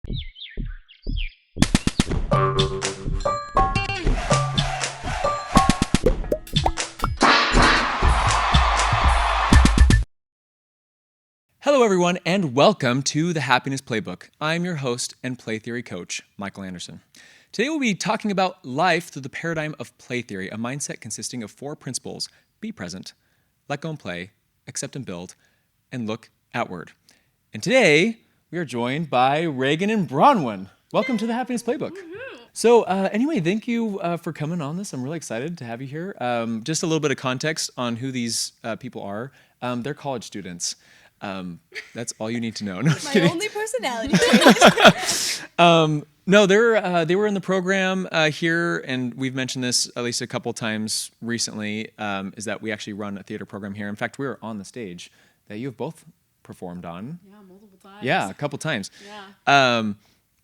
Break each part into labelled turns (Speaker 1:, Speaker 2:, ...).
Speaker 1: Hello, everyone, and welcome to the Happiness Playbook. I'm your host and play theory coach, Michael Anderson. Today, we'll be talking about life through the paradigm of play theory, a mindset consisting of 4 principles: be present, let go and play, accept and build, and look outward. And today, we are joined by Reagan and Bronwyn. Welcome to the Happiness Playbook. So anyway, thank you for coming on this. I'm really excited to have you here. Just a little bit of context on who these people are. They're college students. That's all you need to know. No,
Speaker 2: My only personality.
Speaker 1: No, they were in the program here, and we've mentioned this at least a couple times recently, is that we actually run a theater program here. In fact, we were on the stage that you have both performed on.
Speaker 2: Yeah, multiple times.
Speaker 1: Yeah, a couple times.
Speaker 2: Yeah.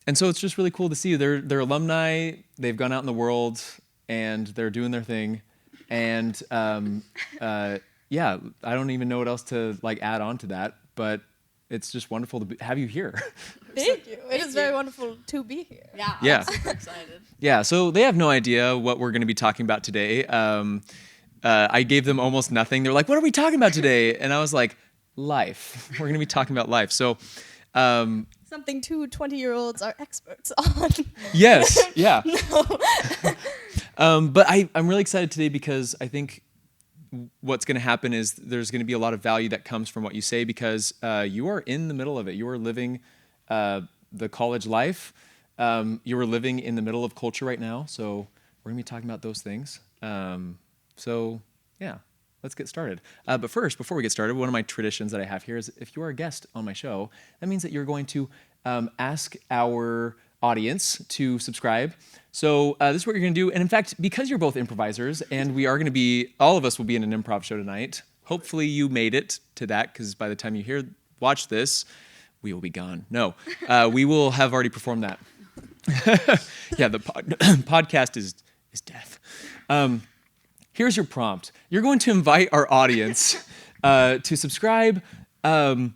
Speaker 1: And so it's just really cool to see. They're alumni. They've gone out in the world, and they're doing their thing. And yeah, I don't even know what else to add on to that, but it's just wonderful to have you here.
Speaker 2: Thank you. It is very wonderful to be here.
Speaker 1: Yeah.
Speaker 2: I'm super excited.
Speaker 1: Yeah, so they have no idea what we're going to be talking about today. I gave them almost nothing. They're like, what are we talking about today? And I was like, life. We're going to be talking about life. So
Speaker 2: Something 2 20-year-olds are experts on.
Speaker 1: yes, yeah.
Speaker 2: No.
Speaker 1: But I'm really excited today because I think what's going to happen is there's going to be a lot of value that comes from what you say, because you are in the middle of it. You are living the college life. You are living in the middle of culture right now. So we're going to be talking about those things. So yeah, let's get started. But first, before we get started, one of my traditions that I have here is if you are a guest on my show, that means that you're going to ask our audience to subscribe. So this is what you're going to do. And in fact, because you're both improvisers, and we are going to be, all of us will be in an improv show tonight. Hopefully you made it to that, because by the time you watch this, we will be gone. No, we will have already performed that. Yeah, the podcast is death. Here's your prompt. You're going to invite our audience to subscribe as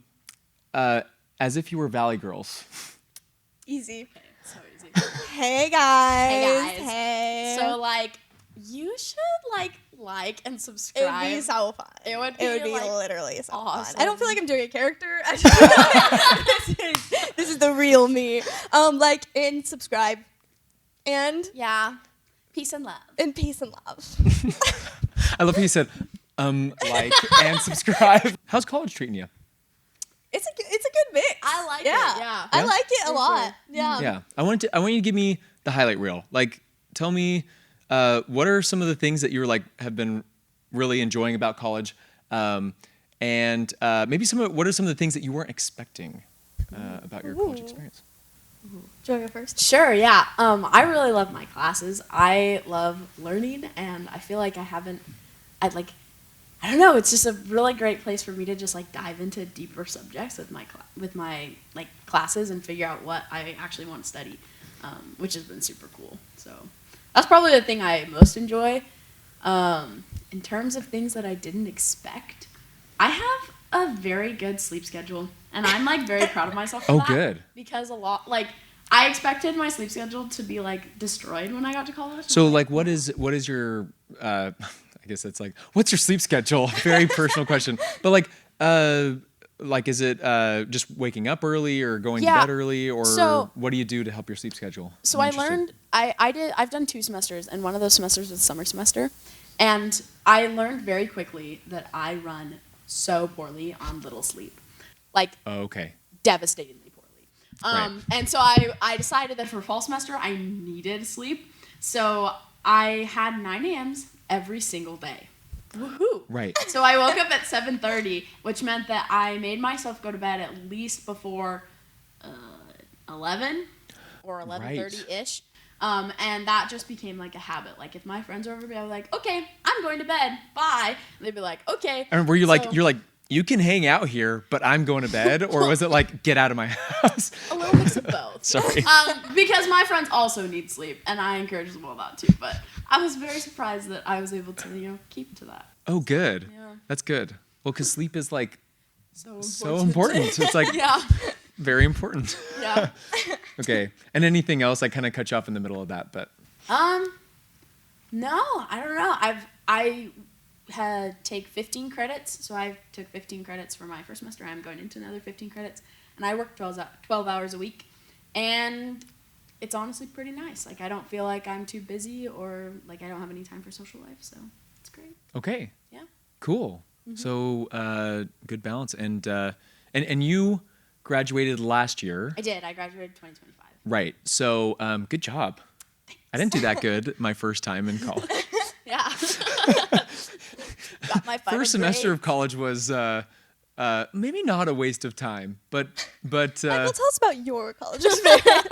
Speaker 1: if you were Valley Girls.
Speaker 2: Easy.
Speaker 3: So easy.
Speaker 2: Hey guys.
Speaker 3: Hey guys.
Speaker 2: Hey.
Speaker 3: So you should like and subscribe.
Speaker 2: It would be so fun.
Speaker 3: It would be
Speaker 2: literally so
Speaker 3: awesome.
Speaker 2: fun. I don't feel like I'm doing a character. This is the real me. Like and subscribe. And
Speaker 3: Yeah. Peace and love.
Speaker 2: and peace and love.
Speaker 1: I love how you said, like and subscribe. How's college treating you?
Speaker 2: It's a good mix.
Speaker 3: I like it.
Speaker 2: Yeah.
Speaker 3: Yeah.
Speaker 2: I like it a
Speaker 3: For
Speaker 2: lot.
Speaker 3: sure.
Speaker 2: Yeah.
Speaker 1: Yeah, I want you to give me the highlight reel. Tell me, what are some of the things that you have been really enjoying about college, and maybe what are some of the things that you weren't expecting about your college experience?
Speaker 2: Do you want to go first?
Speaker 3: Sure, yeah. I really love my classes. I love learning, and I feel like I don't know, it's just a really great place for me to just dive into deeper subjects with my classes and figure out what I actually want to study, which has been super cool. So that's probably the thing I most enjoy. In terms of things that I didn't expect, I have a very good sleep schedule, and I'm very proud of myself for
Speaker 1: Oh,
Speaker 3: that.
Speaker 1: good.
Speaker 3: Because I expected my sleep schedule to be destroyed when I got to college.
Speaker 1: So what is your I guess it's what's your sleep schedule? Very personal question. But is it just waking up early or going to bed early, or what do you do to help your sleep schedule?
Speaker 3: So I learned I've done 2 semesters, and one of those semesters was summer semester, and I learned very quickly that I run so poorly on little sleep,
Speaker 1: Okay.
Speaker 3: devastatingly poorly.
Speaker 1: Right.
Speaker 3: And so I decided that for fall semester I needed sleep, so I had 9 a.m.s every single day. Woohoo!
Speaker 1: Right.
Speaker 3: So I woke up at 7:30, which meant that I made myself go to bed at least before 11 or 11:30-ish. And that just became a habit. If my friends were over me, I was like, okay, I'm going to bed. Bye. And they'd be like, okay.
Speaker 1: And were you you can hang out here, but I'm going to bed? Or was it get out of my house?
Speaker 3: A little mix of both.
Speaker 1: Sorry.
Speaker 3: Because my friends also need sleep, and I encourage them all that too. But I was very surprised that I was able to, keep to that.
Speaker 1: Oh, good.
Speaker 3: Yeah.
Speaker 1: That's good. Well, because sleep is
Speaker 3: So
Speaker 1: so important. So it's
Speaker 3: Yeah.
Speaker 1: Very important.
Speaker 3: Yeah.
Speaker 1: Okay. And anything else? I kind of cut you off in the middle of that, but
Speaker 3: No, I don't know. I had take 15 credits, so I took 15 credits for my first semester. I'm going into another 15 credits, and I work 12 hours a week, and it's honestly pretty nice. Like, I don't feel like I'm too busy or like I don't have any time for social life, so it's great.
Speaker 1: okay.
Speaker 3: Yeah.
Speaker 1: Cool. So good balance. And you graduated last year.
Speaker 3: I did. I graduated 2025.
Speaker 1: Right. So good job. I didn't do that good my first time in college.
Speaker 3: Yeah. Got my final
Speaker 1: First semester
Speaker 3: grade.
Speaker 1: of college was maybe not a waste of time, but
Speaker 2: Michael, tell us about your college experience.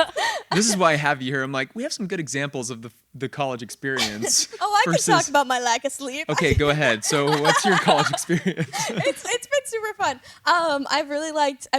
Speaker 1: this is why I have you here. I'm like, we have some good examples of the college experience.
Speaker 2: Oh, I
Speaker 1: versus...
Speaker 2: can talk about my lack of sleep.
Speaker 1: Okay, go ahead. So what's your college experience?
Speaker 2: It's been super fun. I've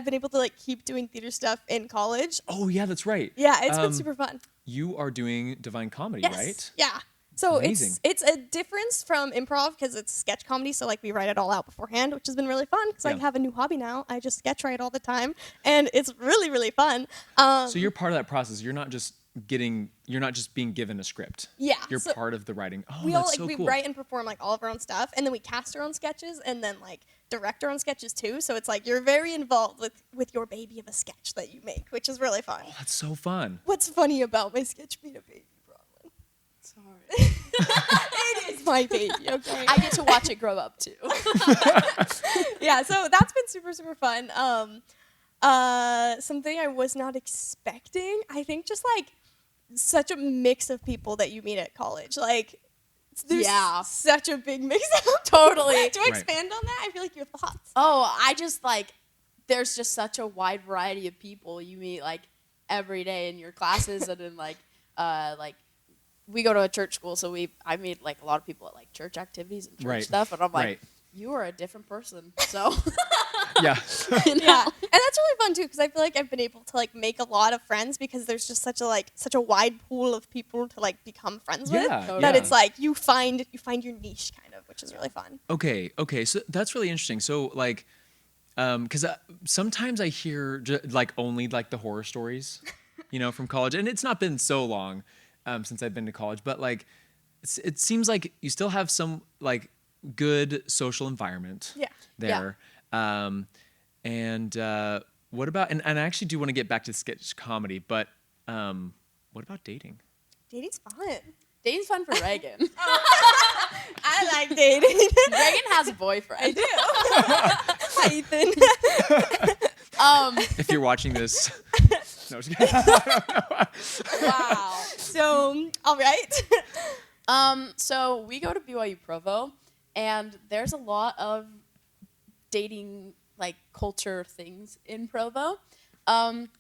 Speaker 2: been able to like keep doing theater stuff in college.
Speaker 1: Oh yeah, that's right.
Speaker 2: Yeah, it's been super fun.
Speaker 1: You are doing Divine Comedy,
Speaker 2: Yes.
Speaker 1: right?
Speaker 2: Yeah. So
Speaker 1: Amazing.
Speaker 2: it's a difference from improv because it's sketch comedy. So like we write it all out beforehand, which has been really fun because I
Speaker 1: Yeah.
Speaker 2: have a new hobby now. I just sketch write all the time, and it's really really fun.
Speaker 1: So you're part of that process. You're not just being given a script.
Speaker 2: Yeah,
Speaker 1: You're
Speaker 2: so
Speaker 1: part of the writing. Oh,
Speaker 2: we all
Speaker 1: that's
Speaker 2: like
Speaker 1: so
Speaker 2: we
Speaker 1: cool.
Speaker 2: write and perform like all of our own stuff, and then we cast our own sketches, and then like direct our own sketches too. So it's like you're very involved with your baby of a sketch that you make, which is really fun.
Speaker 1: Oh, that's so fun.
Speaker 2: What's funny about my sketch being a baby, Bronwyn?
Speaker 3: Sorry.
Speaker 2: It is my baby, okay?
Speaker 3: I get to watch it grow up too.
Speaker 2: Yeah, so that's been super, super fun. Something I was not expecting, I think just like such a mix of people that you meet at college. Like, there's
Speaker 3: Yeah.
Speaker 2: such a big mix up.
Speaker 3: Totally.
Speaker 2: Do I expand on that? I feel like your thoughts.
Speaker 3: Oh, I just like, there's just such a wide variety of people you meet like every day in your classes, and then like we go to a church school, so I meet like a lot of people at like church activities and church
Speaker 1: Right.
Speaker 3: stuff, and I'm like,
Speaker 1: Right.
Speaker 3: you are a different person. So
Speaker 1: Yeah.
Speaker 3: you know?
Speaker 2: Yeah, and that's really fun too because I feel like I've been able to like make a lot of friends because there's just such a wide pool of people to like become friends with
Speaker 1: Yeah,
Speaker 2: that
Speaker 1: yeah.
Speaker 2: it's like you find your niche kind of, which is really fun.
Speaker 1: Okay. So that's really interesting. So like, because sometimes I hear like only like the horror stories, from college, and it's not been so long since I've been to college, but like, it seems like you still have some like good social environment
Speaker 2: Yeah.
Speaker 1: there. And what about, and I actually do want to get back to sketch comedy, but what about dating?
Speaker 2: Dating's fun.
Speaker 3: Dating's fun for Reagan.
Speaker 2: I like dating.
Speaker 3: Reagan has a boyfriend.
Speaker 2: I do. Hi, Ethan.
Speaker 1: If you're watching this, no, just kidding.
Speaker 3: Wow.
Speaker 2: So, all right.
Speaker 3: So we go to BYU Provo, and there's a lot of dating like culture things in Provo.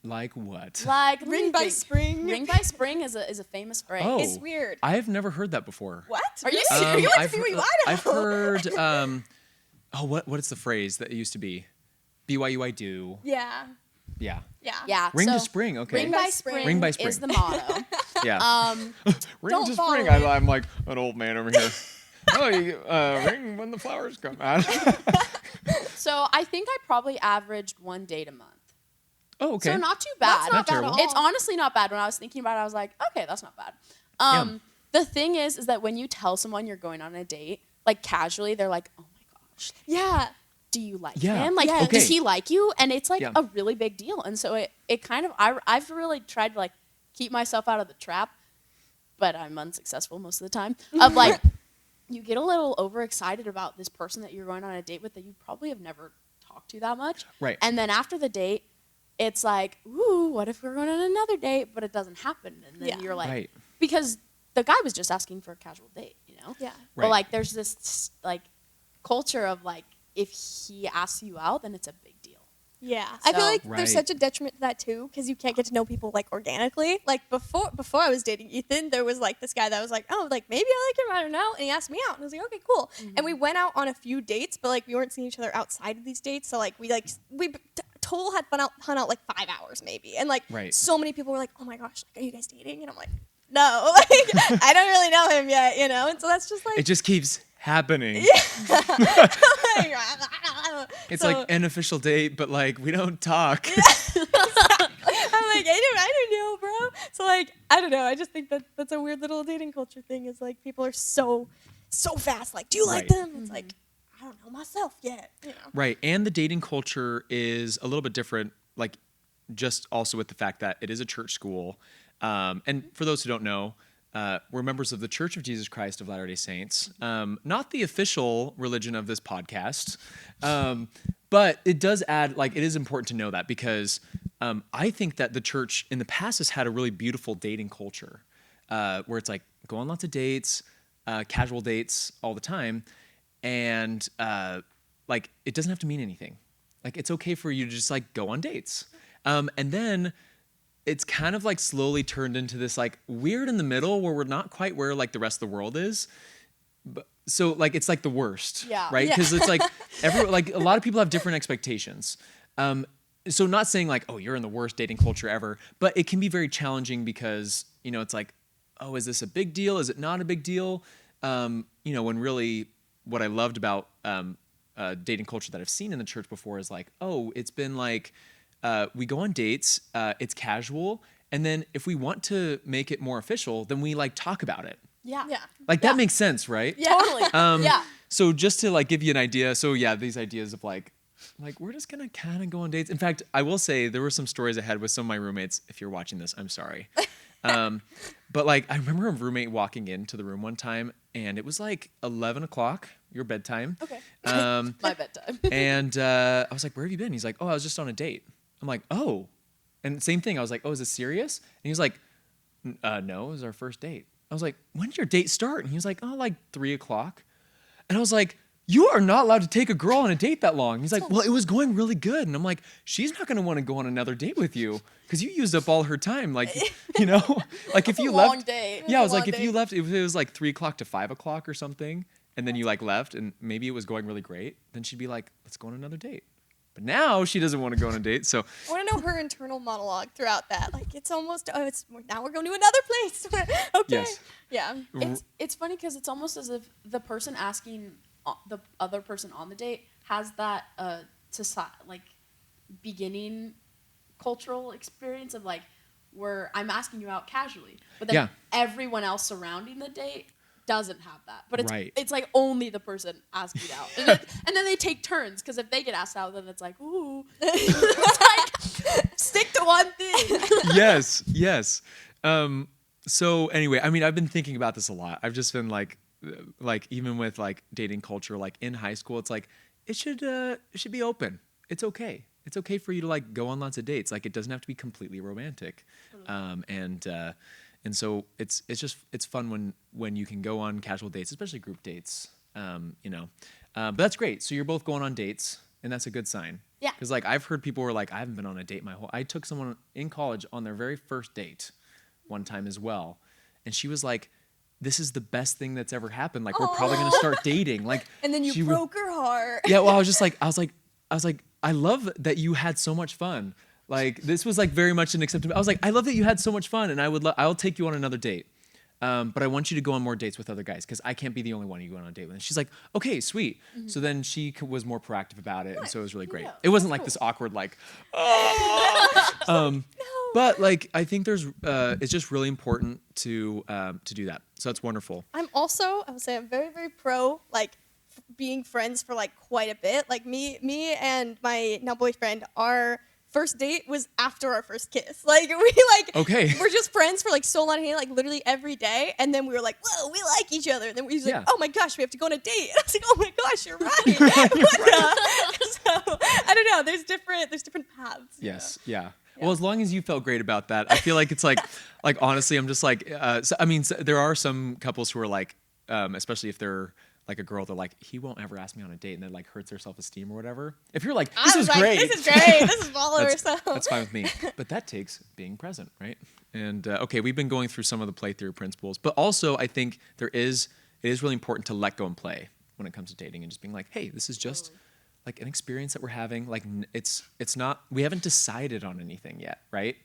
Speaker 1: Like what?
Speaker 3: Like let me
Speaker 2: Ring by
Speaker 3: think.
Speaker 2: spring.
Speaker 3: Ring by spring is a famous phrase.
Speaker 1: Oh.
Speaker 2: It's weird.
Speaker 1: I've never heard that before.
Speaker 2: What?
Speaker 3: Are you
Speaker 2: Really?
Speaker 3: serious?
Speaker 2: You went to BYU Idaho.
Speaker 1: I've heard. What is the phrase that it used to be? BYU I do.
Speaker 2: Yeah.
Speaker 1: Yeah.
Speaker 2: Yeah.
Speaker 3: Yeah.
Speaker 1: Ring
Speaker 3: so
Speaker 1: to spring. Okay.
Speaker 3: Ring by spring.
Speaker 1: Ring by spring.
Speaker 3: Is the motto.
Speaker 1: Yeah. Ring
Speaker 2: Don't
Speaker 1: to
Speaker 2: follow
Speaker 1: spring.
Speaker 2: it.
Speaker 1: I'm like an old man over here. Oh, you ring when the flowers come out.
Speaker 3: So I think I probably averaged one date a month.
Speaker 1: Oh, okay.
Speaker 3: So not too bad.
Speaker 2: That's not bad at all.
Speaker 3: It's honestly not bad. When I was thinking about it, I was like, okay, that's not bad. The thing is that when you tell someone you're going on a date, like casually, they're like, oh my gosh,
Speaker 2: Yeah.
Speaker 3: do you like
Speaker 1: Yeah.
Speaker 3: him? Like,
Speaker 2: Yeah.
Speaker 3: does
Speaker 1: Okay.
Speaker 3: he like you? And it's like
Speaker 1: Yeah.
Speaker 3: a really big deal. And so it kind of, I've really tried to like keep myself out of the trap, but I'm unsuccessful most of the time, of like, you get a little overexcited about this person that you're going on a date with that you probably have never talked to that much.
Speaker 1: Right.
Speaker 3: And then after the date, it's like, ooh, what if we're going on another date? But it doesn't happen. And then
Speaker 2: Yeah.
Speaker 3: you're like,
Speaker 1: Right.
Speaker 3: because the guy was just asking for a casual date,
Speaker 2: Yeah.
Speaker 1: Right.
Speaker 3: But like, there's this like culture of like, if he asks you out, then it's a big deal.
Speaker 2: Yeah. I feel
Speaker 3: So-
Speaker 2: like
Speaker 1: Right.
Speaker 2: there's such a detriment to that too because you can't get to know people like organically. Like before I was dating Ethan, there was like this guy that was like, oh, like maybe I like him, I don't know. And he asked me out and I was like, okay, cool. And we went out on a few dates, but like we weren't seeing each other outside of these dates. So like we total had hung out like 5 hours maybe. And like
Speaker 1: Right.
Speaker 2: so many people were like, oh my gosh, like, are you guys dating? And I'm like, no, like I don't really know him yet, And so that's just like
Speaker 1: It just keeps happening. It's
Speaker 2: So-
Speaker 1: like an official date, but like we don't talk.
Speaker 2: It's like, I don't know. I just think that that's a weird little dating culture thing is like people are so fast. Like, do you like
Speaker 1: Right.
Speaker 2: them? It's like, I don't know myself yet. You know.
Speaker 1: Right. And the dating culture is a little bit different, like just also with the fact that it is a church school. And for those who don't know, we're members of the Church of Jesus Christ of Latter-day Saints, not the official religion of this podcast, but it does add, like, it is important to know that because I think that the church in the past has had a really beautiful dating culture where it's like go on lots of dates, casual dates all the time, and like it doesn't have to mean anything. Like it's okay for you to just like go on dates, and then it's kind of like slowly turned into this like weird in the middle where we're not quite where like the rest of the world is. But so like it's like the worst,
Speaker 3: Yeah.
Speaker 1: right?
Speaker 2: Yeah.
Speaker 1: Because it's like like a lot of people have different expectations. So not saying like, oh, you're in the worst dating culture ever, but it can be very challenging because, you know, it's like, oh, is this a big deal? Is it not a big deal? You know, when really what I loved about dating culture that I've seen in the church before is like, oh, it's been like, we go on dates, it's casual, and then if we want to make it more official, then we like talk about it.
Speaker 3: Yeah.
Speaker 2: Yeah.
Speaker 1: Like that makes sense, right?
Speaker 2: Yeah.
Speaker 3: Totally. Yeah.
Speaker 1: So just to like give you an idea, so yeah, these ideas of like we're just gonna kind of go on dates. In fact, I will say there were some stories I had with some of my roommates. If you're watching this, I'm sorry. But like I remember a roommate walking into the room one time, and it was like 11 o'clock, your bedtime.
Speaker 2: Okay.
Speaker 3: My bedtime.
Speaker 1: And I was like, "Where have you been?" He's like, "Oh, I was just on a date." I'm like, "Oh," and same thing. I was like, "Oh, is this serious?" And he was like, "No, it was our first date." I was like, "When did your date start?" And he was like, "Oh, like 3 o'clock." And I was like, "You are not allowed to take a girl on a date that long." He's like, "Well, it was going really good." And I'm like, "She's not going to want to go on another date with you because you used up all her time." Like, you know, like if you
Speaker 3: Long
Speaker 1: left,
Speaker 3: day.
Speaker 1: yeah, I was
Speaker 2: Long
Speaker 1: like, if
Speaker 2: day.
Speaker 1: you left, if it was like 3 o'clock to 5 o'clock or something, and then you like left, and maybe it was going really great, then she'd be like, "Let's go on another date." But now she doesn't want to go on a date, so
Speaker 2: I want to know her internal monologue throughout that. Like it's almost it's now we're going to another place. Okay.
Speaker 1: Yes.
Speaker 2: Yeah.
Speaker 3: It's funny because it's almost as if the person asking the other person on the date has that like beginning cultural experience of like where I'm asking you out casually, but then
Speaker 1: Yeah.
Speaker 3: everyone else surrounding the date doesn't have that. But it's
Speaker 1: Right.
Speaker 3: it's like only the person asking you out, and then they take turns because if they get asked out, then it's like ooh, it's like stick to one thing.
Speaker 1: yes. So anyway, I mean, I've been thinking about this a lot. I've just been like even with like dating culture, like in high school, it's like it should be open. It's okay. It's okay for you to like go on lots of dates. Like it doesn't have to be completely romantic. And so it's fun when you can go on casual dates, especially group dates. You know, but that's great. So you're both going on dates, and that's a good sign.
Speaker 3: Yeah.
Speaker 1: Because like I've heard people who are like, I haven't been on a date I took someone in college on their very first date one time as well, and she was like, "This is the best thing that's ever happened. Like we're probably gonna start dating." Like,
Speaker 2: And then you
Speaker 1: she
Speaker 2: broke her heart.
Speaker 1: yeah, well, I was like, I love that you had so much fun. Like this was like very much an acceptable. I was like, I love that you had so much fun, and I'll take you on another date. But I want you to go on more dates with other guys because I can't be the only one you go on a date with. And she's like, okay, sweet. Mm-hmm. So then she was more proactive about it, and so it was really great.
Speaker 3: Yeah,
Speaker 1: it wasn't like this awkward like, oh. But like I think it's just really important to do that. So that's wonderful.
Speaker 2: I would say I'm very, very pro like being friends for like quite a bit. Like me and my now boyfriend, our first date was after our first kiss. Like
Speaker 1: Okay.
Speaker 2: we're just friends for like so long, like literally every day. And then we were like, whoa, we like each other. And then he's like,
Speaker 1: Yeah.
Speaker 2: oh my gosh, we have to go on a date. And I was like, oh my gosh, you're right. So I don't know. There's different paths. you
Speaker 1: Yes.
Speaker 2: know?
Speaker 1: Yeah. Well, as long as you felt great about that, I feel like it's like honestly, I'm just like, there are some couples who are like, especially if they're like a girl, they're like, he won't ever ask me on a date, and that like hurts their self-esteem or whatever. If you're like, this is great,
Speaker 2: This is great. This is baller.
Speaker 1: that's fine with me. But that takes being present, right? And okay, we've been going through some of the play theory principles, but also I think it is really important to let go and play when it comes to dating and just being like, hey, this is just like an experience that we're having. Like it's not, we haven't decided on anything yet, right?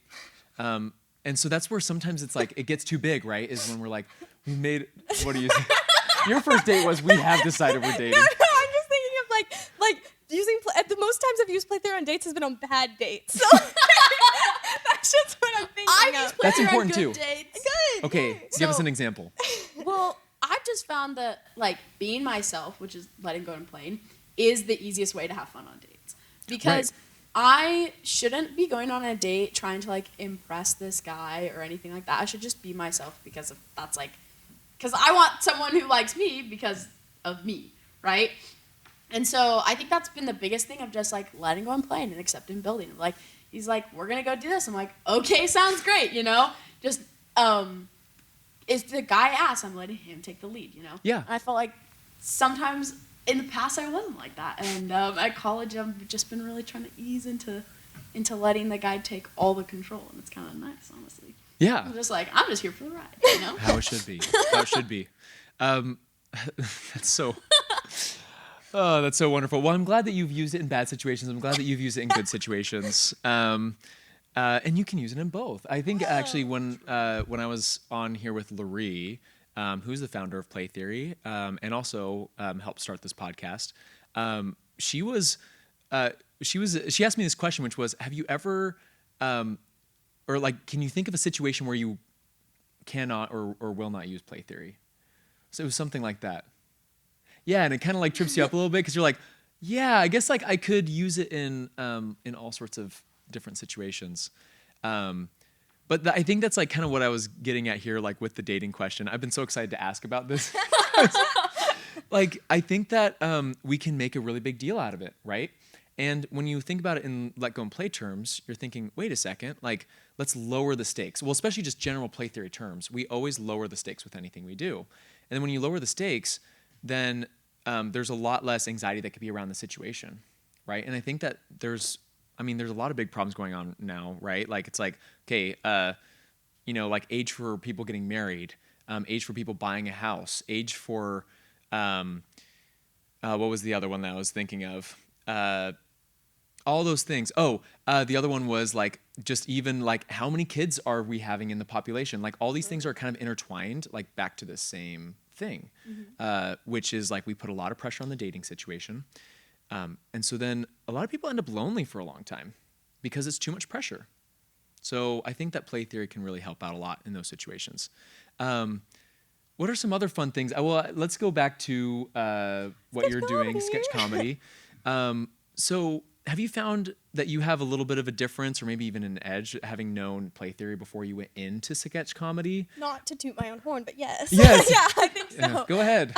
Speaker 1: And so that's where sometimes it's like it gets too big, right? Is when we're like, what do you think? Your first date was, we have decided we're dating.
Speaker 2: No, I'm just thinking of like using the most times I've used play theory on dates has been on bad dates. So that's just what I'm thinking
Speaker 3: I
Speaker 2: know.
Speaker 3: just
Speaker 1: That's
Speaker 3: plan
Speaker 1: important
Speaker 3: good
Speaker 1: too.
Speaker 3: dates.
Speaker 2: Good.
Speaker 1: Okay,
Speaker 2: good.
Speaker 1: give us
Speaker 3: So-
Speaker 1: an example.
Speaker 3: Well, I've just found that like being myself, which is letting go and playing, is the easiest way to have fun on dates. Because I shouldn't be going on a date trying to like impress this guy or anything like that. I should just be myself because I want someone who likes me because of me, right? And so I think that's been the biggest thing of just like letting go and playing and accepting building. Like he's like, we're gonna go do this. I'm like, okay, sounds great, you know? Just if the guy asks, I'm letting him take the lead, you know?
Speaker 1: Yeah.
Speaker 3: And I felt like sometimes in the past I wasn't like that. And at college I've just been really trying to ease into letting the guy take all the control, and it's kind of nice, honestly.
Speaker 1: Yeah.
Speaker 3: I'm just like, I'm just here for the ride, you know?
Speaker 1: How it should be. How it should be. That's so. Oh, that's so wonderful. Well, I'm glad that you've used it in bad situations. I'm glad that you've used it in good situations. And you can use it in both. I think actually when I was on here with Laurie, who's the founder of Play Theory, and also helped start this podcast, she asked me this question, which was, have you ever, or like, can you think of a situation where you cannot or will not use Play Theory? So it was something like that. Yeah, and it kind of like trips you up a little bit because you're like, yeah, I guess like I could use it in all sorts of different situations. But I think that's like kind of what I was getting at here, like with the dating question. I've been so excited to ask about this. Like, I think that we can make a really big deal out of it, right? And when you think about it in let go and play terms, you're thinking, wait a second, like, let's lower the stakes. Well, especially just general play theory terms. We always lower the stakes with anything we do. And then when you lower the stakes, then there's a lot less anxiety that could be around the situation, right? And I think that there's a lot of big problems going on now, right? Like, it's like, okay, like age for people getting married, age for people buying a house, age for, what was the other one that I was thinking of? All those things. Oh, the other one was like, just even like, how many kids are we having in the population? Like, all these things are kind of intertwined, like back to the same thing, which is like, we put a lot of pressure on the dating situation. And so then a lot of people end up lonely for a long time because it's too much pressure. So I think that play theory can really help out a lot in those situations. What are some other fun things? Well, let's go back to what you're doing, sketch comedy. So have you found that you have a little bit of a difference or maybe even an edge having known play theory before you went into sketch comedy?
Speaker 2: Not to toot my own horn, but yes.
Speaker 1: Yes.
Speaker 2: Yeah, I think so.
Speaker 1: Yeah, go ahead.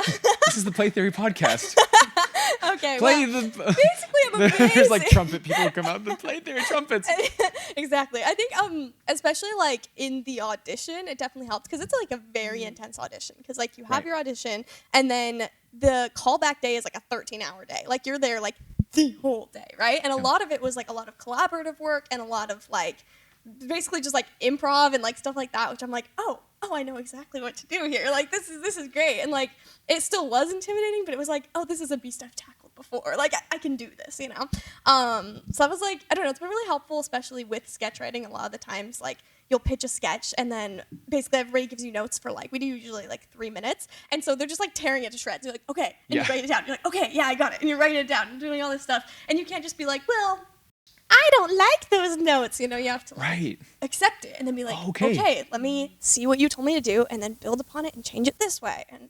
Speaker 1: This is the Play Theory podcast.
Speaker 2: Okay,
Speaker 1: Play
Speaker 2: well,
Speaker 1: the...
Speaker 2: basically I'm amazing.
Speaker 1: There's like trumpet people who come out and play theory trumpets.
Speaker 2: Exactly. I think especially like in the audition, it definitely helps because it's like a very intense audition because like you have
Speaker 1: Right.
Speaker 2: your audition and then the callback day is like a 13-hour day. Like you're there like the whole day, right? And a lot of it was like a lot of collaborative work and a lot of like basically just like improv and like stuff like that, which I'm like, oh, I know exactly what to do here. Like this is great. And like it still was intimidating, but it was like, oh, this is a beast I've tackled before. Like I can do this, you know? So I was like, I don't know, it's been really helpful, especially with sketch writing. A lot of the times, like you'll pitch a sketch and then basically everybody gives you notes for like, we do usually like 3 minutes. And so they're just like tearing it to shreds. You're like, okay. And
Speaker 1: Yeah.
Speaker 2: you write it down. You're like, okay, yeah, I got it. And you're writing it down and doing all this stuff. And you can't just be like, well, I don't like those notes. You know, you have to like
Speaker 1: Right.
Speaker 2: accept it and then be like,
Speaker 1: Okay.
Speaker 2: okay, let me see what you told me to do and then build upon it and change it this way. And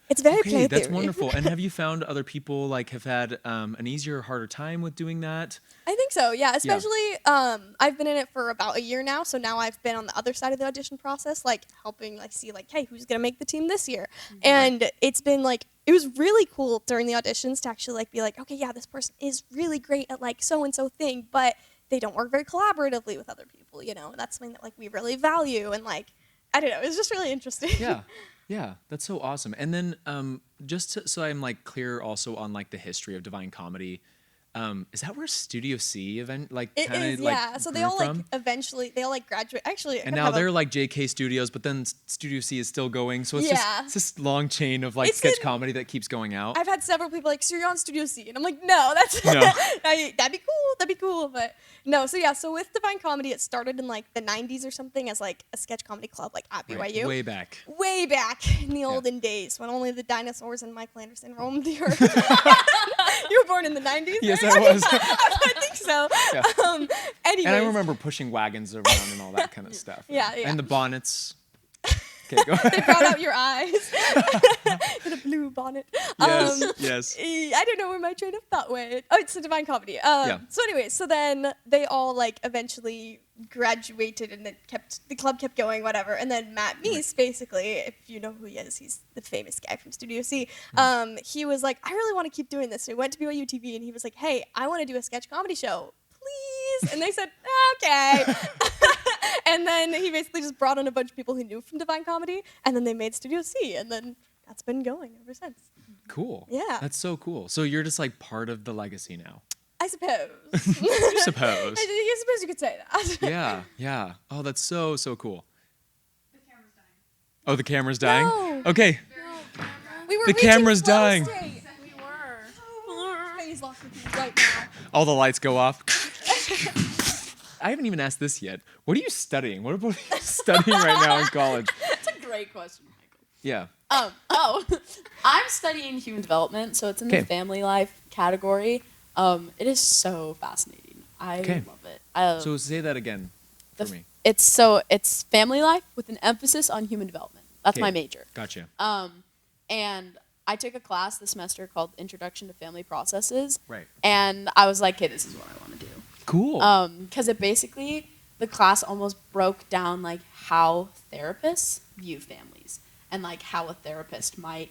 Speaker 2: it's very
Speaker 1: Okay,
Speaker 2: play
Speaker 1: that's
Speaker 2: theory.
Speaker 1: wonderful. And have you found other people like have had an easier or harder time with doing that?
Speaker 2: I think so, yeah. Especially, I've been in it for about a year now, so now I've been on the other side of the audition process, like helping, like see, like, hey, who's gonna make the team this year? And it's been like, it was really cool during the auditions to actually like be like, okay, yeah, this person is really great at like so and so thing, but they don't work very collaboratively with other people, you know. And that's something that like we really value, and like, I don't know, it was just really interesting.
Speaker 1: Yeah. Yeah, that's so awesome. And then so I'm like clear also on like the history of Divine Comedy. Is that where Studio C event like
Speaker 2: It
Speaker 1: kind
Speaker 2: is,
Speaker 1: of like
Speaker 2: yeah. So they
Speaker 1: grew
Speaker 2: all
Speaker 1: from?
Speaker 2: like eventually they all like graduate. Actually,
Speaker 1: And now they're like JK Studios, but then Studio C is still going. So it's just this long chain of like
Speaker 2: It's
Speaker 1: sketch
Speaker 2: been-
Speaker 1: comedy that keeps going out.
Speaker 2: I've had several people like, so you're on Studio C, and I'm like, no, that's
Speaker 1: No.
Speaker 2: that'd be cool, but no. So yeah, so with Divine Comedy, it started in like the '90s or something as like a sketch comedy club, like at BYU,
Speaker 1: Right, way back.
Speaker 2: way back in the olden days when only the dinosaurs and Michael Anderson roamed the earth. You were born in the 90s?
Speaker 1: Yes,
Speaker 2: right?
Speaker 1: I was.
Speaker 2: I think so.
Speaker 1: Yeah.
Speaker 2: Anyways.
Speaker 1: And I remember pushing wagons around and all that kind of stuff.
Speaker 2: Yeah.
Speaker 1: And the bonnets. Okay, go ahead.
Speaker 2: They brought out your eyes in a blue bonnet.
Speaker 1: Yes.
Speaker 2: I don't know where my train of thought went. Oh, it's a Divine Comedy. So anyway, so then they all like eventually graduated, and the club kept going, whatever. And then Matt Meese, basically, if you know who he is, he's the famous guy from Studio C. He was like, I really want to keep doing this. So he went to BYU TV, and he was like, hey, I want to do a sketch comedy show. Please. And they said, okay. And then he basically just brought on a bunch of people he knew from Divine Comedy, and then they made Studio C, and then that's been going ever since.
Speaker 1: Cool.
Speaker 2: Yeah.
Speaker 1: That's so cool. So you're just like part of the legacy now.
Speaker 2: I suppose.
Speaker 1: I suppose.
Speaker 2: I suppose you could say that.
Speaker 1: Yeah, yeah. Oh, that's so cool. The camera's dying. Oh, the camera's dying?
Speaker 2: No.
Speaker 1: Okay.
Speaker 2: We were
Speaker 1: The
Speaker 2: reaching
Speaker 1: camera's
Speaker 2: flow
Speaker 1: dying.
Speaker 2: state.
Speaker 3: We were.
Speaker 2: Phase lock with you right now.
Speaker 1: All the lights go off. I haven't even asked this yet. What are you studying? What are you studying right now in college?
Speaker 3: That's a great question, Michael.
Speaker 1: Yeah.
Speaker 3: I'm studying human development, so it's in the
Speaker 1: Okay.
Speaker 3: family life category. It is so fascinating. I
Speaker 1: Okay.
Speaker 3: love it.
Speaker 1: So say that again for me.
Speaker 3: It's family life with an emphasis on human development. That's
Speaker 1: Okay.
Speaker 3: my major.
Speaker 1: Gotcha.
Speaker 3: And I took a class this semester called Introduction to Family Processes.
Speaker 1: Right.
Speaker 3: And I was like, okay, this is what I want to do.
Speaker 1: Cool.
Speaker 3: Because it basically, the class almost broke down like how therapists view families and like how a therapist might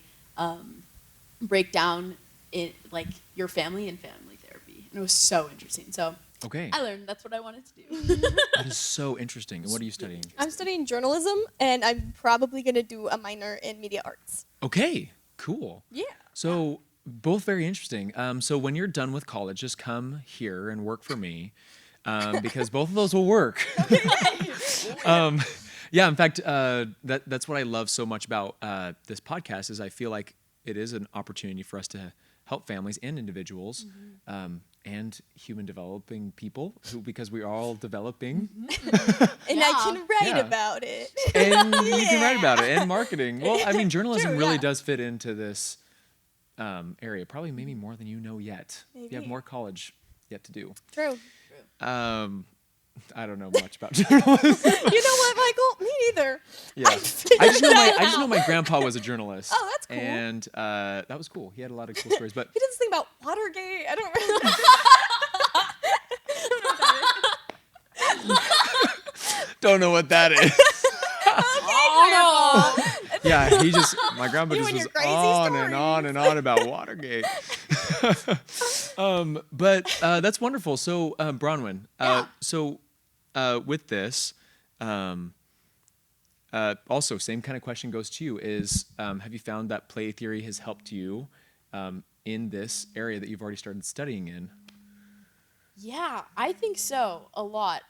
Speaker 3: break down it like your family and family therapy. And it was so interesting. So
Speaker 1: Okay.
Speaker 3: I learned that's what I wanted to do.
Speaker 1: That is so interesting. And what are you studying?
Speaker 2: I'm studying journalism, and I'm probably going to do a minor in media arts.
Speaker 1: Okay. Cool.
Speaker 2: Yeah.
Speaker 1: So both very interesting. So when you're done with college, just come here and work for me, because both of those will work. Yeah. In fact, that's what I love so much about this podcast is I feel like it is an opportunity for us to help families and individuals, and human developing people because we are all developing.
Speaker 2: And I can write
Speaker 1: Yeah.
Speaker 2: about it.
Speaker 1: And you can write about it, and marketing. Well, I mean, journalism
Speaker 2: True,
Speaker 1: really
Speaker 2: yeah.
Speaker 1: does fit into this area, probably maybe more than you know yet. You have
Speaker 2: Maybe.
Speaker 1: more college yet to do.
Speaker 2: True.
Speaker 1: I don't know much about journalism.
Speaker 2: You know what, Michael? Me neither.
Speaker 1: Yeah, I just know my grandpa was a journalist.
Speaker 2: Oh, that's cool.
Speaker 1: And that was cool. He had a lot of cool stories. But
Speaker 2: He did this thing about Watergate. I don't really
Speaker 1: don't know what that is.
Speaker 3: Oh, no.
Speaker 1: Yeah, my grandpa
Speaker 2: You
Speaker 1: just
Speaker 2: and
Speaker 1: was
Speaker 2: your crazy
Speaker 1: on and on and on about Watergate. But that's wonderful. So, Bronwyn, with this, also same kind of question goes to you: is have you found that play theory has helped you in this area that you've already started studying in?
Speaker 3: Yeah, I think so, a lot.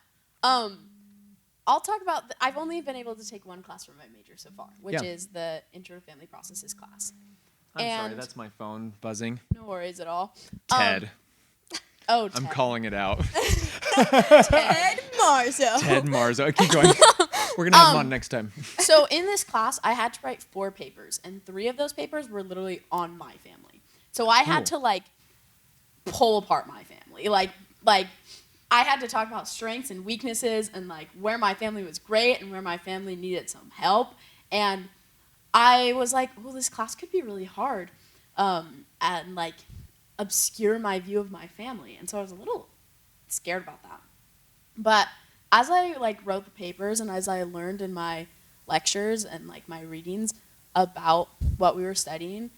Speaker 3: I'll talk about, I've only been able to take one class from my major so far, which
Speaker 1: Yeah.
Speaker 3: is the Intro to Family Processes class.
Speaker 1: I'm sorry,
Speaker 3: And-
Speaker 1: that's my phone buzzing.
Speaker 3: No worries at all.
Speaker 1: Ted,
Speaker 3: Oh,
Speaker 1: I'm
Speaker 3: Ted.
Speaker 1: calling it out.
Speaker 2: Ted Marzo.
Speaker 1: Ted Marzo. Keep going. We're gonna have him on next time.
Speaker 3: So in this class, I had to write 4 papers, and 3 of those papers were literally on my family. So I had to
Speaker 1: Cool.
Speaker 3: like pull apart my family. Like I had to talk about strengths and weaknesses and like where my family was great and where my family needed some help. And I was like, well, this class could be really hard, and like obscure my view of my family. And so I was a little scared about that. But as I like wrote the papers and as I learned in my lectures and like my readings about what we were studying,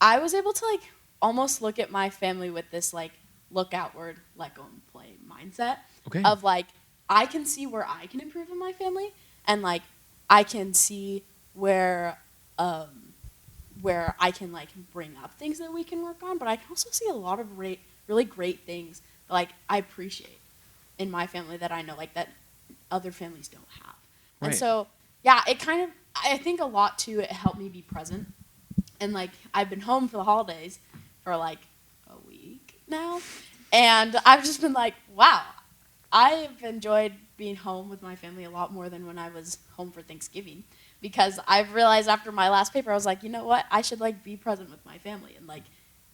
Speaker 3: I was able to like almost look at my family with this like look outward, let go and play mindset
Speaker 1: Okay.
Speaker 3: of like I can see where I can improve in my family and like I can see where I can like bring up things that we can work on, but I can also see a lot of really great things that like I appreciate in my family that I know like that other families don't have. And
Speaker 1: Right.
Speaker 3: so yeah, it kind of I think a lot too it helped me be present. And like I've been home for the holidays for like a week now, and I've just been like, wow, I've enjoyed being home with my family a lot more than when I was home for Thanksgiving, because I've realized after my last paper I was like, you know what, I should like be present with my family and like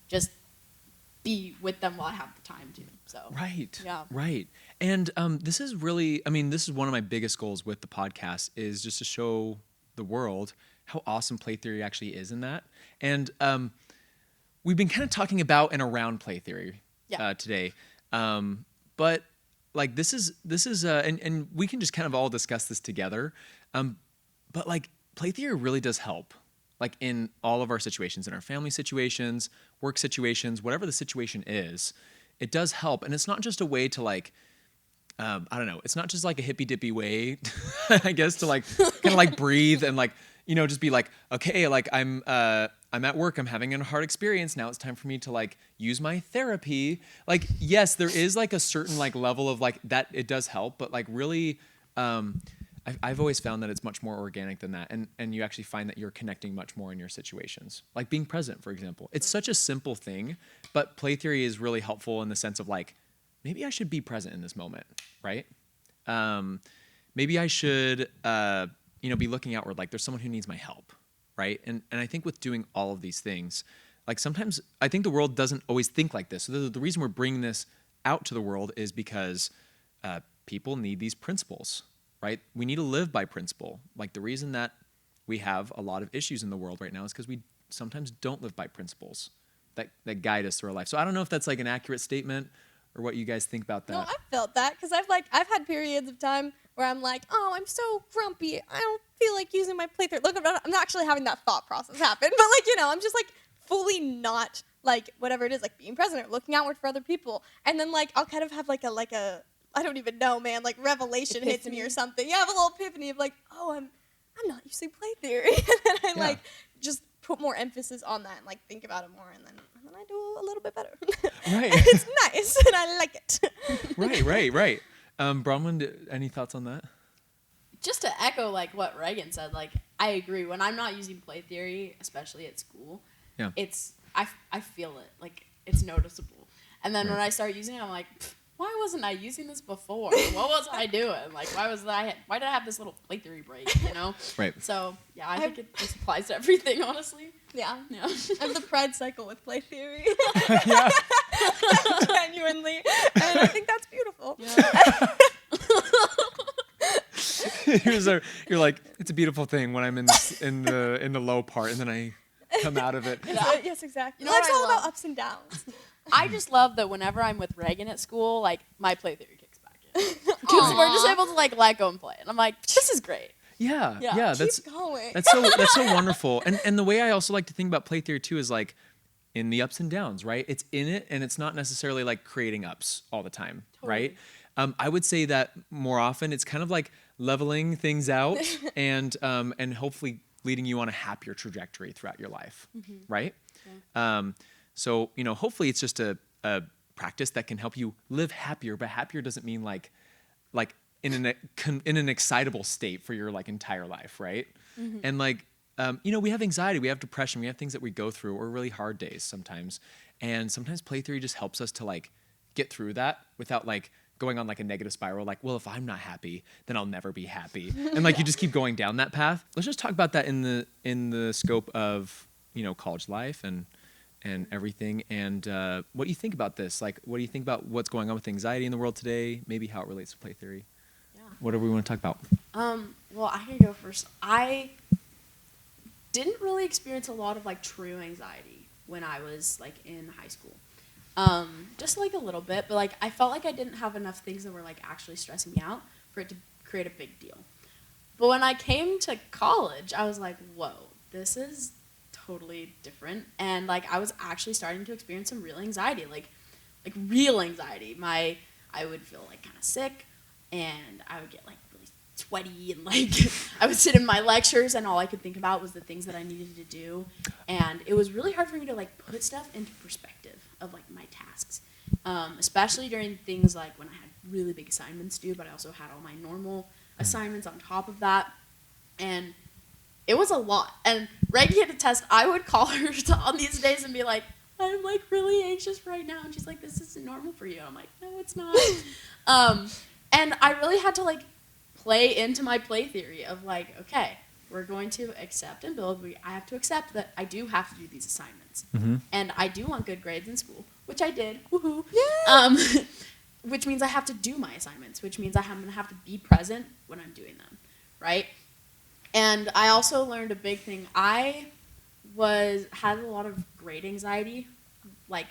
Speaker 3: just be with them while I have the time to. So
Speaker 1: Right.
Speaker 3: Yeah.
Speaker 1: Right. And this is really, I mean, this is one of my biggest goals with the podcast is just to show the world how awesome play theory actually is in that. And we've been kind of talking about and around play theory today. But like this is and we can just kind of all discuss this together. But like play theory really does help. Like in all of our situations, in our family situations, work situations, whatever the situation is, it does help. And it's not just a way to like, I don't know, it's not just like a hippy dippy way, I guess, to like kind of like breathe and like, you know, just be like, okay, like I'm at work, I'm having a hard experience. Now it's time for me to like use my therapy. Like, yes, there is like a certain like level of like that it does help, but like really, I've always found that it's much more organic than that. And you actually find that you're connecting much more in your situations. Like being present, for example. It's such a simple thing, but play theory is really helpful in the sense of like, maybe I should be present in this moment, right? Maybe I should, be looking outward. Like there's someone who needs my help, right? And I think with doing all of these things, like sometimes I think the world doesn't always think like this. So the reason we're bringing this out to the world is because people need these principles. Right? We need to live by principle. Like the reason that we have a lot of issues in the world right now is because we sometimes don't live by principles that guide us through our life. So I don't know if that's like an accurate statement or what you guys think about that.
Speaker 2: No, I've felt that because I've had periods of time where I'm like, oh, I'm so grumpy. I don't feel like using my playthrough. Look, I'm not actually having that thought process happen, but like, you know, I'm just like fully not like whatever it is, like being present or looking outward for other people. And then like I'll kind of have like a I don't even know, man, like revelation hits me or something. Yeah, I have a little epiphany of like, oh, I'm not using play theory. And then I like just put more emphasis on that and like think about it more and then I do a little bit better.
Speaker 1: Right.
Speaker 2: And it's nice and I like it.
Speaker 1: Right. Bronwyn, any thoughts on that?
Speaker 3: Just to echo like what Reagan said, like I agree. When I'm not using play theory, especially at school, it's I feel it. Like it's noticeable. And then when I start using it, I'm like, why wasn't I using this before? What was I doing? Like, why did I have this little play theory break, you know?
Speaker 1: Right.
Speaker 3: So, yeah, I think it just applies to everything, honestly.
Speaker 2: Yeah.
Speaker 3: Yeah.
Speaker 2: I have the pride cycle with play theory.
Speaker 1: Yeah.
Speaker 2: Genuinely. And I think that's beautiful.
Speaker 3: Yeah.
Speaker 1: You're like, it's a beautiful thing when I'm in the low part and then I come out of it.
Speaker 2: Yes, exactly.
Speaker 3: You know
Speaker 2: Life's
Speaker 3: what I
Speaker 2: all about
Speaker 3: love?
Speaker 2: ups and downs.
Speaker 3: I just love that whenever I'm with Reagan at school, like, my play theory kicks back in. Because we're just able to, like, let go and play. And I'm like, this is great.
Speaker 1: Yeah.
Speaker 2: Keep going.
Speaker 1: That's so wonderful. And the way I also like to think about play theory too is like in the ups and downs, right? It's in it and it's not necessarily like creating ups all the time, right? I would say that more often it's kind of like leveling things out and hopefully leading you on a happier trajectory throughout your life, right? Yeah. So, you know, hopefully it's just a practice that can help you live happier, but happier doesn't mean like in an excitable state for your like entire life, right? And like, we have anxiety, we have depression, we have things that we go through or really hard days sometimes. And sometimes play theory just helps us to like get through that without like going on like a negative spiral. Like, well, if I'm not happy, then I'll never be happy. And like, you just keep going down that path. Let's just talk about that in the scope of, college life and everything. And what do you think about this? Like, what do you think about what's going on with anxiety in the world today? Maybe how it relates to play theory. Yeah. Whatever we want to talk about.
Speaker 3: Well, I can go first. I didn't really experience a lot of like true anxiety when I was like in high school. Just like a little bit, but like I felt like I didn't have enough things that were like actually stressing me out for it to create a big deal. But when I came to college, I was like, whoa, this is totally different. And like I was actually starting to experience some real anxiety, like real anxiety. I would feel like kind of sick and I would get like really sweaty and like I would sit in my lectures and all I could think about was the things that I needed to do. And it was really hard for me to like put stuff into perspective of like my tasks, especially during things like when I had really big assignments due, but I also had all my normal assignments on top of that. And it was a lot. And Reggie had to test. I would call her on these days and be like, I'm like really anxious right now. And she's like, this isn't normal for you. And I'm like, no, it's not. And I really had to like play into my play theory of like, okay, we're going to accept and build. I have to accept that I do have to do these assignments. And I do want good grades in school, which I did. Woohoo. Yeah. Which means I have to do my assignments, which means I'm going to have to be present when I'm doing them, right? And I also learned a big thing. I had a lot of grade anxiety, like,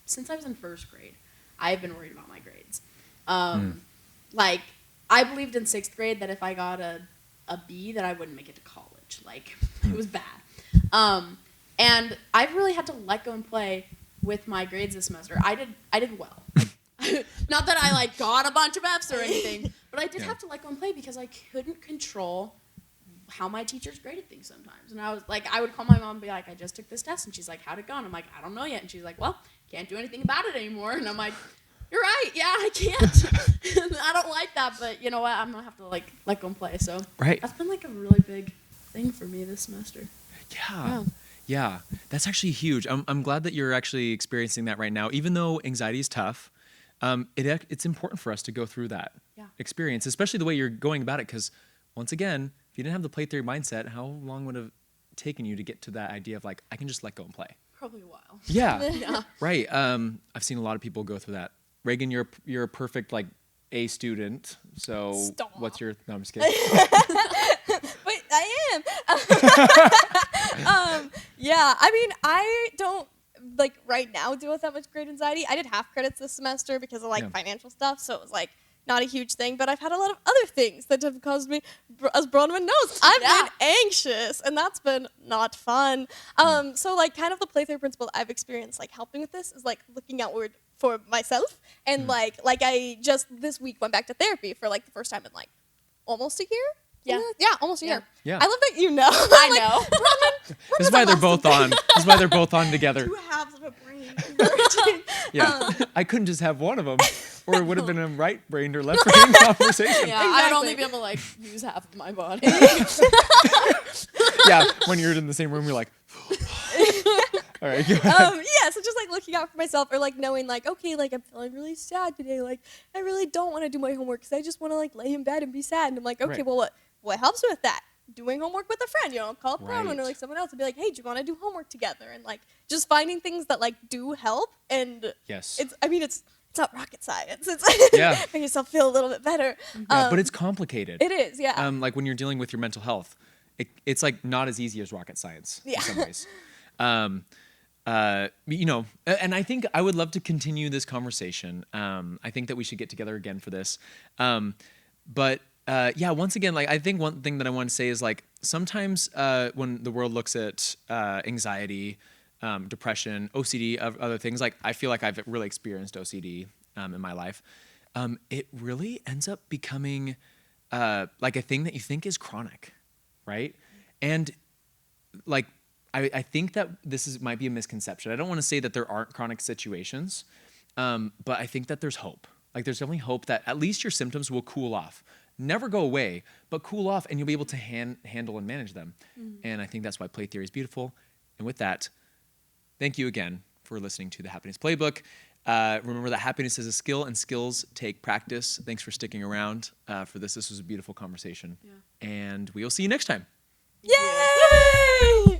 Speaker 3: since I was in first grade. I've been worried about my grades. Like, I believed in sixth grade that if I got a B, that I wouldn't make it to college. Like, it was bad. And I really had to let go and play with my grades this semester. I did well. Not that I, like, got a bunch of Fs or anything, but I did have to let go and play because I couldn't control how my teachers graded things sometimes. And I was like, I would call my mom and be like, I just took this test. And she's like, how'd it go? And I'm like, I don't know yet. And she's like, well, can't do anything about it anymore. And I'm like, you're right. Yeah, I can't. I don't like that, but you know what? I'm going to have to, like, let go and play. So that's been, like, a really big thing for me this semester.
Speaker 1: Yeah. That's actually huge. I'm glad that you're actually experiencing that right now. Even though anxiety is tough, it's important for us to go through that experience, especially the way you're going about it. Because once again, if you didn't have the play theory mindset, how long would it have taken you to get to that idea of, like, I can just let go and play?
Speaker 3: Probably a while.
Speaker 1: Yeah. Right. I've seen a lot of people go through that. Reagan, you're a perfect, like, A student. So
Speaker 2: Stop.
Speaker 1: what's your? No, I'm just kidding.
Speaker 2: Wait, I am. Yeah, I mean, I don't, like, right now deal with that much grade anxiety. I did half credits this semester because of, like, financial stuff, so it was, like, not a huge thing, but I've had a lot of other things that have caused me, as Bronwyn knows, I've been anxious, and that's been not fun. So, like, kind of the play-through principle I've experienced, like, helping with this is, like, looking outward for myself, and, like I just this week went back to therapy for, like, the first time in, like, almost a year? Yeah, almost a year.
Speaker 1: Yeah.
Speaker 2: I love that you know.
Speaker 3: I know.
Speaker 2: Bronwyn,
Speaker 1: This is why they're both on. This is why they're both on together.
Speaker 2: two halves of a brain converging.
Speaker 1: Yeah. I couldn't just have one of them, or it would have been a right-brained or left-brained conversation.
Speaker 3: Yeah, I would only be able to, like, use half of my body.
Speaker 1: Yeah, when you're in the same room, you're like, all right, go ahead.
Speaker 2: So just, like, looking out for myself, or, like, knowing, like, okay, like, I'm feeling really sad today. Like, I really don't want to do my homework because I just want to, like, lay in bed and be sad. And I'm like, okay, well, what helps with that? Doing homework with a friend, you know, call up Bronwyn or, like, someone else and be like, hey, do you want to do homework together? And, like, just finding things that, like, do help. And it's not rocket science. It's make yourself feel a little bit better.
Speaker 1: But it's complicated.
Speaker 2: It is, yeah.
Speaker 1: Like, when you're dealing with your mental health, it's, like, not as easy as rocket science in some ways. You know, and I think I would love to continue this conversation. I think that we should get together again for this. But once again, like, I think one thing that I want to say is, like, sometimes when the world looks at anxiety, depression, OCD, other things, like, I feel like I've really experienced OCD in my life. It really ends up becoming like a thing that you think is chronic, right? And, like, I think that might be a misconception. I don't want to say that there aren't chronic situations, but I think that there's hope. Like, there's definitely hope that at least your symptoms will cool off. Never go away, but cool off, and you'll be able to handle and manage them. And I think that's why play theory is beautiful. And with that, thank you again for listening to the Happiness Playbook. Remember that happiness is a skill, and skills take practice. Thanks for sticking around for this. This was a beautiful conversation. And we will see you next time.
Speaker 2: Yay!